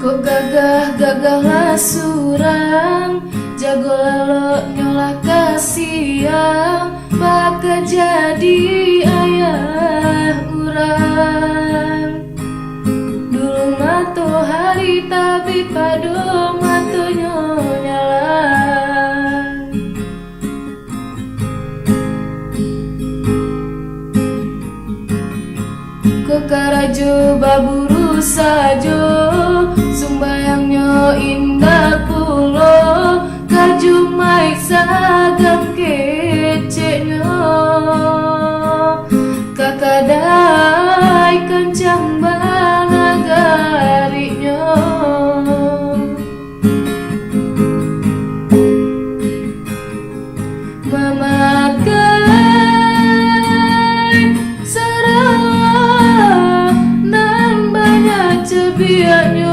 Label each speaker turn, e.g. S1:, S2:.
S1: Kok gagah lah surang, jago lelok nyolah kasiang, bakal jadi ayah urang. Dulu mato hari tapi padu mato nyalang. Kok karajo baburu sajo, sumbayangnya indah pulo, kaju maik sagam keceknya, kakadai kencang banagarinya. Memakai sarang nan banyak cebianya,